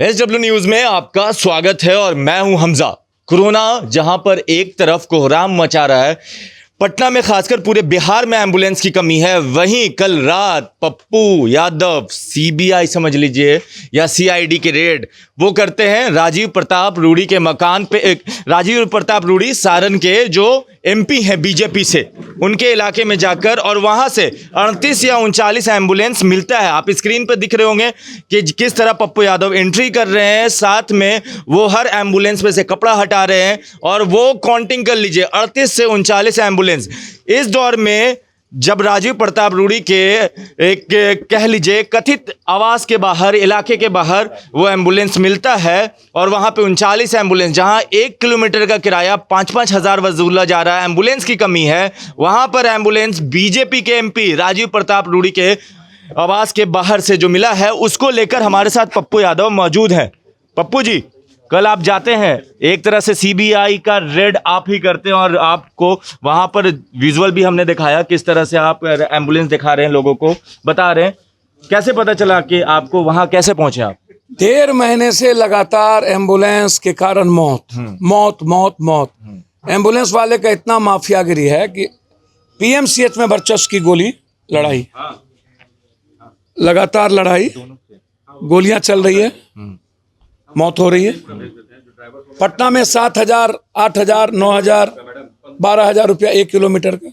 SW news में आपका स्वागत है और मैं हूं हमजा। कोरोना जहां पर एक तरफ कोहराम मचा रहा है, पटना में खासकर पूरे बिहार में एम्बुलेंस की कमी है, वहीं कल रात पप्पू यादव सीबीआई समझ लीजिए या सीआईडी के रेड वो करते हैं राजीव प्रताप रूडी के मकान पे। राजीव प्रताप रूडी सारण के जो एमपी हैं बीजेपी से, उनके इलाके में जाकर और वहां से 38 या 39 एम्बुलेंस मिलता है। आप स्क्रीन पर दिख रहे होंगे कि किस तरह पप्पू यादव एंट्री कर रहे हैं, साथ में वो हर एम्बुलेंस में से कपड़ा हटा रहे हैं और वो काउंटिंग कर लीजिए 38 से 39 एम्बुलेंस। इस दौर में जब राजीव प्रताप रूडी के एक कह लीजिए कथित आवास के बाहर, इलाके के बाहर वो एम्बुलेंस मिलता है और वहां पे 39 एम्बुलेंस, जहां 1 किलोमीटर का किराया 5-5 हज़ार वसूला जा रहा है, एम्बुलेंस की कमी है, वहां पर एम्बुलेंस बीजेपी के एमपी राजीव प्रताप रूडी के आवास के बाहर से जो मिला है, उसको लेकर हमारे साथ पप्पू यादव मौजूद हैं। पप्पू जी, कल आप जाते हैं, एक तरह से सीबीआई का रेड आप ही करते हैं और आपको वहां पर विजुअल भी हमने दिखाया किस तरह से आप एम्बुलेंस दिखा रहे हैं, लोगों को बता रहे हैं। कैसे पता चला कि आपको वहां कैसे पहुंचे आप? 1.5 महीने से लगातार एम्बुलेंस के कारण मौत। एम्बुलेंस वाले का इतना माफियागिरी है कि पीएमसीएच में वर्चस्व की गोली लड़ाई, लगातार लड़ाई, गोलियां चल रही है, मौत हो रही है। पटना में 7,000, 8,000, 9,000, 12,000 रुपया 1 किलोमीटर का,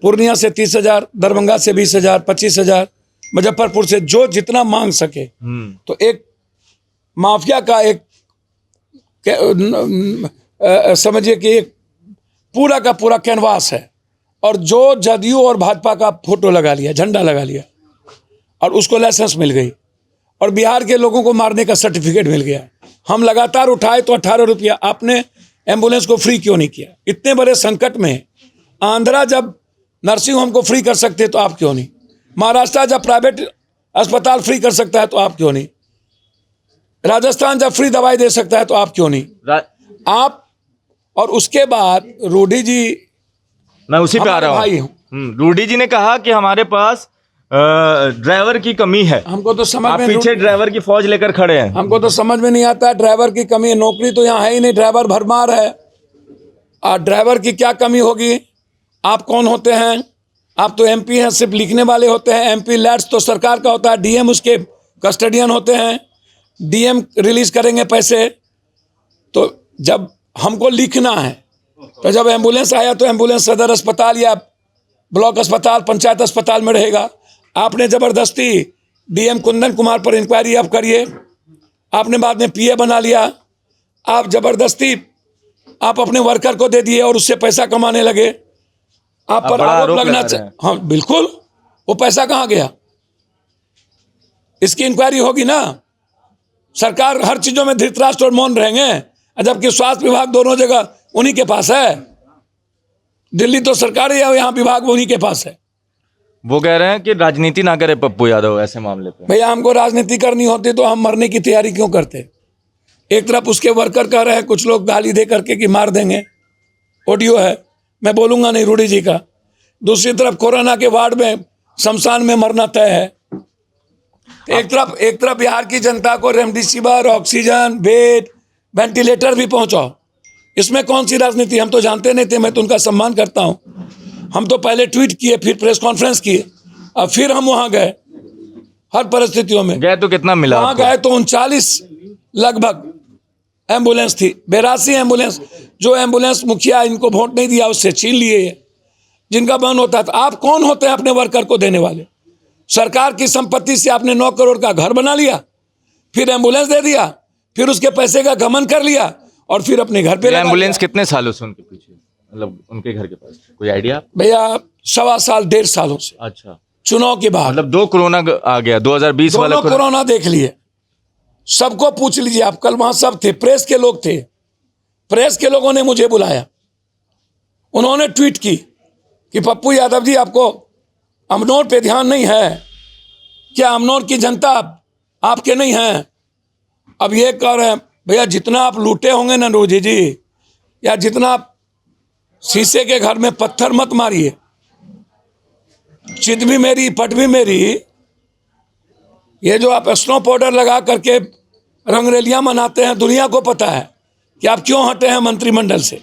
पूर्णिया से 30,000, दरभंगा से 20,000, 25,000, मुजफ्फरपुर से जो जितना मांग सके। तो एक माफिया का एक समझिए कि एक पूरा का पूरा कैनवास है और जो जदयू और भाजपा का फोटो लगा लिया, झंडा लगा लिया और उसको लाइसेंस मिल गई और बिहार के लोगों को मारने का सर्टिफिकेट मिल गया। हम लगातार उठाए तो 18 रुपया। आपने एम्बुलेंस को फ्री क्यों नहीं किया? इतने बड़े संकट में आंध्रा जब नर्सिंग होम को फ्री कर सकते हैं तो आप क्यों नहीं? महाराष्ट्र जब प्राइवेट अस्पताल फ्री कर सकता है तो आप क्यों नहीं? राजस्थान जब फ्री दवाई दे सकता है तो आप क्यों नहीं? आप और उसके बाद रूडी जी, मैं उसी पे आ रहा हूँ। रूडी जी ने कहा कि हमारे पास ड्राइवर की कमी है। हमको तो समझ आप में पीछे ड्राइवर की फौज लेकर खड़े हैं। हमको तो समझ में नहीं आता ड्राइवर की कमी है। नौकरी तो यहाँ है ही नहीं, ड्राइवर भरमार है। और ड्राइवर की क्या कमी होगी? आप कौन होते हैं? आप तो एमपी हैं, सिर्फ लिखने वाले होते हैं। एमपी लैट्स तो सरकार का होता है, डीएम उसके कस्टडियन होते हैं, डीएम रिलीज करेंगे पैसे। तो जब हमको लिखना है तो जब एम्बुलेंस आया तो एम्बुलेंस सदर अस्पताल या ब्लॉक अस्पताल, पंचायत अस्पताल में रहेगा। आपने जबरदस्ती डीएम कुंदन कुमार पर इंक्वायरी आप करिए, आपने बाद में पीए बना लिया। आप जबरदस्ती आप अपने वर्कर को दे दिए और उससे पैसा कमाने लगे। आप पर आरोप लगना चाहिए। हाँ बिल्कुल, वो पैसा कहाँ गया? इसकी इंक्वायरी होगी ना। सरकार हर चीजों में धृतराष्ट्र और मौन रहेंगे, जबकि स्वास्थ्य विभाग दोनों जगह उन्हीं के पास है। दिल्ली तो सरकार है, यहाँ विभाग उन्हीं के पास है। वो कह रहे हैं कि राजनीति ना करे पप्पू यादव ऐसे मामले पे। भैया हमको राजनीति करनी होती तो हम मरने की तैयारी क्यों करते? एक तरफ उसके वर्कर कह रहे हैं, कुछ लोग गाली दे करके कि मार देंगे, ऑडियो है, मैं बोलूंगा नहीं रूडी जी का। दूसरी तरफ कोरोना के वार्ड में शमशान में मरना तय है। एक तरफ बिहार की जनता को रेमडेसिविर, ऑक्सीजन, बेड, वेंटिलेटर भी पहुंचाओ। इसमें कौन सी राजनीति? हम तो जानते नहीं थे, मैं तो उनका सम्मान करता हूं। हम तो पहले ट्वीट किए, फिर प्रेस कॉन्फ्रेंस किए और फिर हम वहां गए। हर परिस्थितियों में गए तो कितना मिला? वहां गए तो 39 लगभग एम्बुलेंस थी, 82 एम्बुलेंस। जो एम्बुलेंस मुखिया इनको वोट नहीं दिया उससे छीन लिए, जिनका बहन होता था। आप कौन होते हैं अपने वर्कर को देने वाले? सरकार की संपत्ति से आपने 9 करोड़ का घर बना लिया, फिर एम्बुलेंस दे दिया, फिर उसके पैसे का गमन कर लिया और फिर अपने घर पे एम्बुलेंस कितने सालों से उनके पीछे, मतलब उनके घर के पास कोई आइडिया? भैया 1.25 साल, 1.5 सालों से। अच्छा, चुनाव के बाद मतलब 2 कोरोना आ गया, 2020 वाला कोरोना देख लिए। सबको पूछ लीजिए आप, कल वहां सब थे, प्रेस के लोग थे। प्रेस के लोगों ने मुझे बुलाया, उन्होंने ट्वीट की कि पप्पू यादव जी आपको अमनौर पे ध्यान नहीं है क्या? अमनौर की जनता आपके नहीं है? अब ये कह रहे हैं भैया जितना आप लूटे होंगे ना रोजी जी, या जितना आप शीशे के घर में पत्थर मत मारिए, चित भी मेरी पट भी मेरी। ये जो आप स्नो पाउडर लगा करके रंगरेलियां मनाते हैं, दुनिया को पता है कि आप क्यों हटे हैं मंत्रिमंडल से,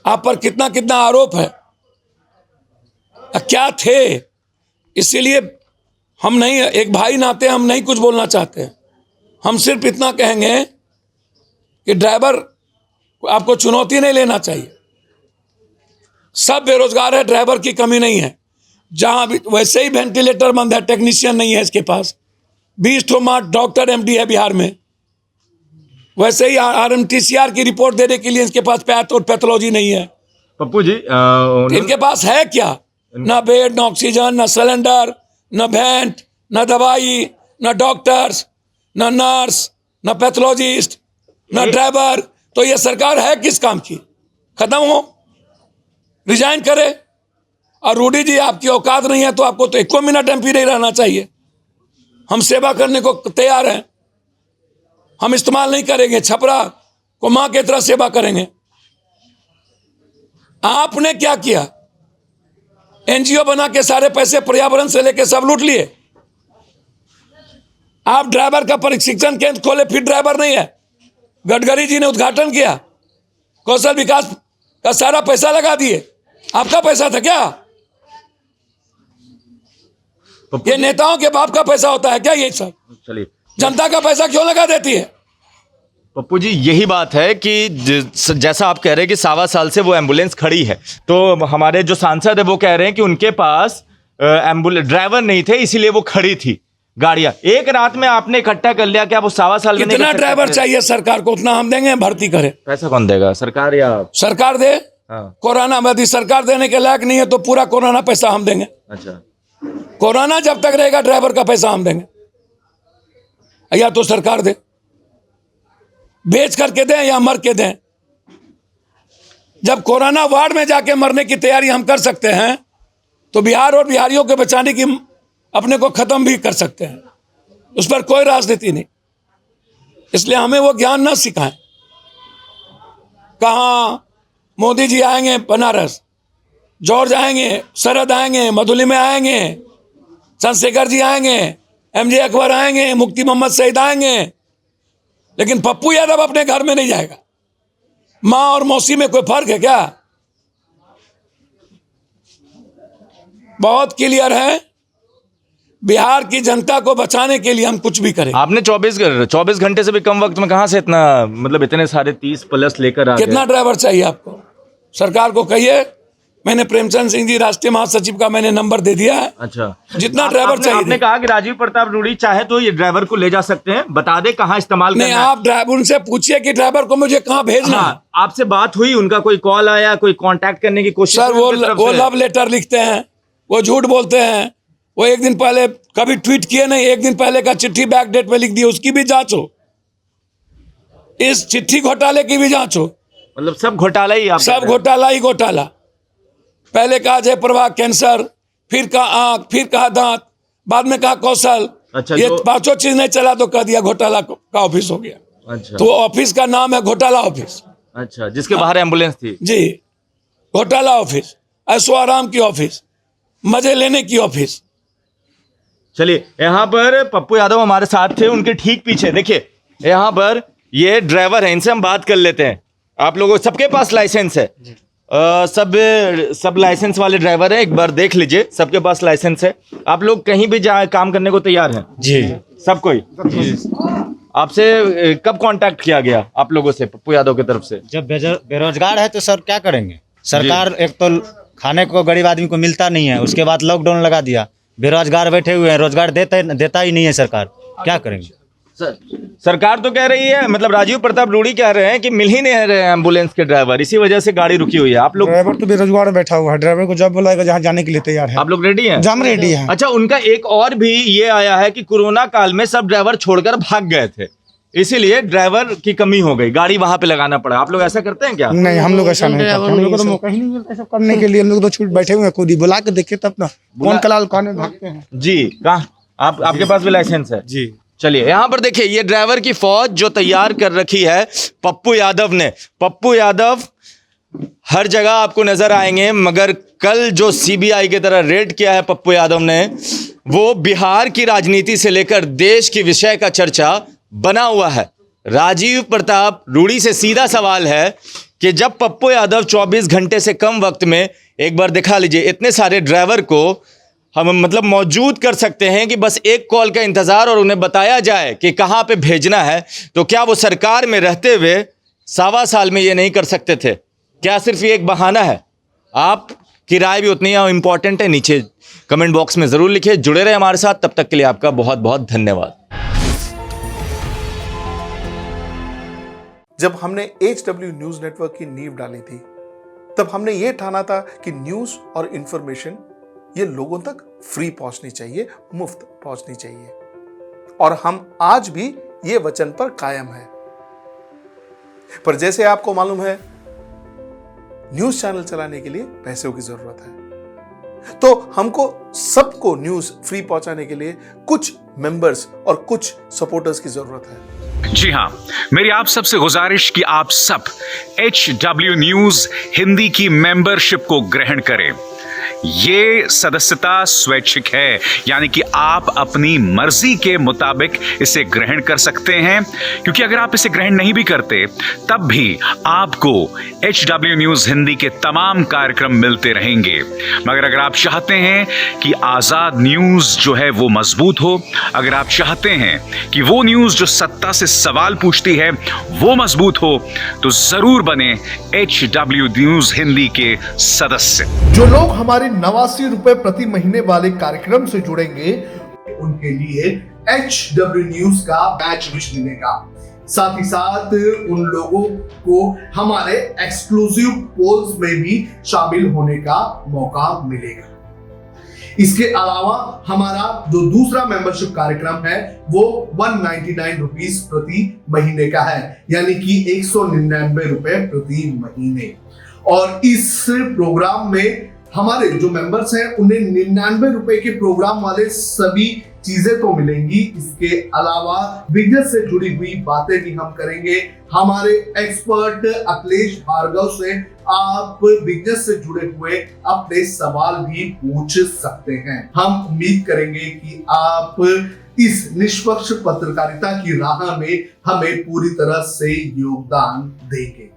आप पर कितना कितना आरोप है, क्या थे। इसीलिए हम नहीं, एक भाई नाते हम नहीं कुछ बोलना चाहते हैं। हम सिर्फ इतना कहेंगे कि ड्राइवर आपको चुनौती नहीं लेना चाहिए। सब बेरोजगार है, ड्राइवर की कमी नहीं है। जहां भी वैसे ही वेंटिलेटर बंद है, टेक्नीशियन नहीं है इसके पास। 20 डॉक्टर एमडी है बिहार में। वैसे ही आरएमटीसीआर की रिपोर्ट देने के लिए इसके पास पैथोलॉजी नहीं है। पप्पू जी इनके पास है क्या? ना बेड, ना ऑक्सीजन, ना सिलेंडर, ना वेंट, ना दवाई, ना डॉक्टर्स, ना नर्स, ना पैथोलॉजिस्ट, ना ड्राइवर। तो ये सरकार है किस काम की? खत्म हो, रिजाइन करे। और रूडी जी, आपकी औकात नहीं है तो आपको तो 1 मिनट एमपी नहीं रहना चाहिए। हम सेवा करने को तैयार हैं, हम इस्तेमाल नहीं करेंगे, छपरा को मां की तरह सेवा करेंगे। आपने क्या किया? एनजीओ बना के सारे पैसे पर्यावरण से लेके सब लूट लिए। आप ड्राइवर का प्रशिक्षण केंद्र खोले, फिर ड्राइवर नहीं है। गडकरी जी ने उद्घाटन किया, कौशल विकास का सारा पैसा लगा दिए। आपका पैसा था क्या? ये नेताओं के बाप का पैसा होता है क्या ये सब? चलिए, जनता का पैसा क्यों लगा देती है? पप्पू जी यही बात है कि जैसा आप कह रहे हैं कि 1.25 साल से वो एम्बुलेंस खड़ी है, तो हमारे जो सांसद है वो कह रहे हैं कि उनके पास एम्बुलेंस ड्राइवर नहीं थे, इसीलिए वो खड़ी थी गाड़ियां। एक रात में आपने इकट्ठा कर लिया, क्या वो 1.25 साल में कितना ड्राइवर चाहिए सरकार को? उतना हम देंगे, भर्ती करें। पैसा कौन देगा? सरकार या सरकार दे? हाँ। कोरोना में यदि सरकार देने के लायक नहीं है तो पूरा कोरोना पैसा हम देंगे। अच्छा, कोरोना जब तक रहेगा ड्राइवर का पैसा हम देंगे, या तो सरकार दे, बेच करके दें या मर के दें। जब कोरोना वार्ड में जाके मरने की तैयारी हम कर सकते हैं तो बिहार और बिहारियों को बचाने की अपने को खत्म भी कर सकते हैं। उस पर कोई राजनीति नहीं। इसलिए हमें वो ज्ञान न सिखाएं। कहाँ मोदी जी आएंगे बनारस, जॉर्ज आएंगे, शरद आएंगे, मधुलिमा आएंगे, चंद्रशेखर जी आएंगे, एमजे अकबर आएंगे, मुफ्ती मोहम्मद सईद आएंगे, लेकिन पप्पू यादव अपने घर में नहीं जाएगा। माँ और मौसी में कोई फर्क है क्या? बहुत क्लियर है। बिहार की जनता को बचाने के लिए हम कुछ भी करें। आपने 24 घंटे से भी कम वक्त में कहां से इतना, मतलब इतने सारे 30+ लेकर आ गए? कितना ड्राइवर चाहिए आपको? सरकार को कहिए। मैंने प्रेमचंद सिंह जी राष्ट्रीय महासचिव का मैंने नंबर दे दिया है। अच्छा, जितना ड्राइवर चाहिए। आपने कहा कि राजीव प्रताप रूडी चाहे तो ये ड्राइवर को ले जा सकते हैं, बता दे कहां इस्तेमाल करना है। नहीं, आप ड्राइवर उनसे पूछिए कि ड्राइवर को मुझे कहां भेजना है। हाँ, आपसे बात हुई, उनका कोई कॉल आया, कोई कांटेक्ट करने की कोशिश? सर वो लव लेटर लिखते हैं, वो झूठ बोलते हैं। वो एक दिन पहले कभी ट्वीट किए नहीं, एक दिन पहले का चिट्ठी बैक डेट में लिख दी, उसकी भी जांच हो। इस चिट्ठी घोटाले की भी जांच हो। मतलब सब घोटाला ही? आप सब घोटाला ही घोटाला। पहले कहा जयप्रभा कैंसर, फिर कहा आंख, फिर कहा दांत, बाद में कहा कौशल। अच्छा, ये 5 चीज नहीं चला तो कह दिया घोटाला का ऑफिस हो गया। अच्छा, तो ऑफिस का नाम है घोटाला ऑफिस। अच्छा, जिसके बाहर एम्बुलेंस थी? जी, घोटाला ऑफिस, ऐशो आराम की ऑफिस, मजे लेने की ऑफिस। चलिए, यहाँ पर पप्पू यादव हमारे साथ थे, उनके ठीक पीछे देखिए यहाँ पर ये ड्राइवर है, इनसे हम बात कर लेते हैं। आप लोगों सबके पास लाइसेंस है? सब लाइसेंस वाले ड्राइवर हैं, एक बार देख लीजिए, सबके पास लाइसेंस है। आप लोग कहीं भी जा काम करने को तैयार हैं? जी, सब कोई? आपसे कब कांटेक्ट किया गया आप लोगों से, पप्पू यादव की तरफ से? जब बेरोजगार है तो सर क्या करेंगे? सरकार एक तो खाने को गरीब आदमी को मिलता नहीं है, उसके बाद लॉकडाउन लगा दिया, बेरोजगार बैठे हुए हैं, रोजगार देता ही नहीं है सरकार, क्या करेंगे? सरकार तो कह रही है, मतलब राजीव प्रताप रूडी कह रहे हैं कि मिल ही नहीं रहे एम्बुलेंस के ड्राइवर, इसी वजह से गाड़ी रुकी हुई है। आप लोग? ड्राइवर तो बेरोजगार बैठा हुआ है, ड्राइवर को जब बुलाएगा जहाँ जाने के लिए तैयार है। आप लोग रेडी हैं? जम रेडी है। अच्छा, उनका एक और भी ये आया है कि कोरोना काल में सब ड्राइवर छोड़कर भाग गए थे, इसीलिए ड्राइवर की कमी हो गई, गाड़ी वहां पे लगाना पड़ा। आप लोग ऐसा करते हैं क्या? नहीं, हम लोग ऐसा नहीं करते, हम लोग को तो मौका ही नहीं मिलता सब करने के लिए। हम लोग तो छूट बैठे हुए हैं, खुद ही बुला के देखे तब ना कौन कलाल कौन भागते हैं। जी, कहाँ आपके पास भी लाइसेंस है? जी। चलिए, यहाँ पर देखिए ये ड्राइवर की फौज जो तैयार कर रखी है पप्पू यादव ने। पप्पू यादव हर जगह आपको नजर आएंगे, मगर कल जो सीबीआई की तरह रेड किया है पप्पू यादव ने, वो बिहार की राजनीति से लेकर देश की विषय का चर्चा बना हुआ है। राजीव प्रताप रूड़ी से सीधा सवाल है कि जब पप्पू यादव 24 घंटे से कम वक्त में, एक बार दिखा लीजिए, इतने सारे ड्राइवर को हम मतलब मौजूद कर सकते हैं कि बस एक कॉल का इंतजार और उन्हें बताया जाए कि कहां पे भेजना है, तो क्या वो सरकार में रहते हुए 1.25 साल में ये नहीं कर सकते थे? क्या सिर्फ ये एक बहाना है? आपकी राय भी उतनी इंपॉर्टेंट है, नीचे कमेंट बॉक्स में जरूर लिखिए। जुड़े रहे हमारे साथ, तब तक के लिए आपका बहुत बहुत धन्यवाद। जब हमने HW न्यूज नेटवर्क की नींव डाली थी, तब हमने ये ठाना था कि न्यूज और इंफॉर्मेशन ये लोगों तक फ्री पहुंचनी चाहिए, मुफ्त पहुंचनी चाहिए, और हम आज भी ये वचन पर कायम हैं। पर जैसे आपको मालूम है, न्यूज चैनल चलाने के लिए पैसों की जरूरत है, तो हमको सबको न्यूज फ्री पहुंचाने के लिए कुछ मेंबर्स और कुछ सपोर्टर्स की जरूरत है। जी हां, मेरी आप सबसे गुजारिश कि आप सब HW न्यूज हिंदी की मेंबरशिप को ग्रहण करें। ये सदस्यता स्वैच्छिक है, यानी कि आप अपनी मर्जी के मुताबिक इसे ग्रहण कर सकते हैं, क्योंकि अगर आप इसे ग्रहण नहीं भी करते तब भी आपको HW न्यूज हिंदी के तमाम कार्यक्रम मिलते रहेंगे। मगर अगर आप चाहते हैं कि आजाद न्यूज जो है वो मजबूत हो, अगर आप चाहते हैं कि वो न्यूज जो सत्ता से सवाल पूछती है वो मजबूत हो, तो जरूर बने HW न्यूज हिंदी के सदस्य। जो लोग हमारे 89 रुपए प्रति महीने वाले कार्यक्रम से जुड़ेंगे, उनके लिए HW न्यूज का बैच विश मिलेगा। साथ ही साथ उन लोगों को हमारे एक्सक्लूसिव पोल्स में भी शामिल होने का मौका मिलेगा। इसके अलावा हमारा जो दूसरा मेंबरशिप कार्यक्रम है वो 199 रुपीस प्रति महीने का है, यानी कि 199 रुपए प्रति महीने। और इस प्रोग्राम में हमारे जो मेंबर्स हैं उन्हें 99 रुपए के प्रोग्राम वाले सभी चीजें तो मिलेंगी। इसके अलावा बिजनेस से जुड़ी हुई बातें भी हम करेंगे। हमारे एक्सपर्ट अखिलेश भार्गव से आप बिजनेस से जुड़े हुए अपने सवाल भी पूछ सकते हैं। हम उम्मीद करेंगे कि आप इस निष्पक्ष पत्रकारिता की राह में हमें पूरी तरह से योगदान देंगे।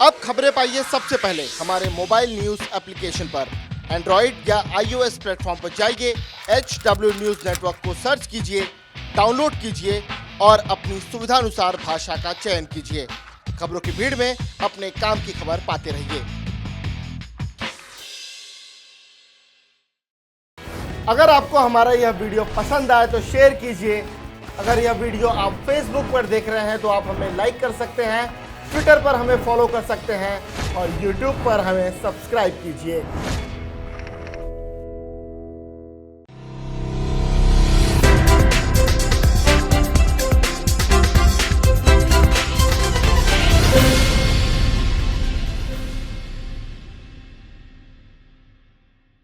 अब खबरें पाइए सबसे पहले हमारे मोबाइल न्यूज एप्लीकेशन पर। एंड्रॉइड या iOS प्लेटफॉर्म पर जाइए, HW न्यूज नेटवर्क को सर्च कीजिए, डाउनलोड कीजिए और अपनी सुविधानुसार भाषा का चयन कीजिए। खबरों की भीड़ में अपने काम की खबर पाते रहिए। अगर आपको हमारा यह वीडियो पसंद आए तो शेयर कीजिए। अगर यह वीडियो आप फेसबुक पर देख रहे हैं तो आप हमें लाइक कर सकते हैं, ट्विटर पर हमें फॉलो कर सकते हैं और यूट्यूब पर हमें सब्सक्राइब कीजिए।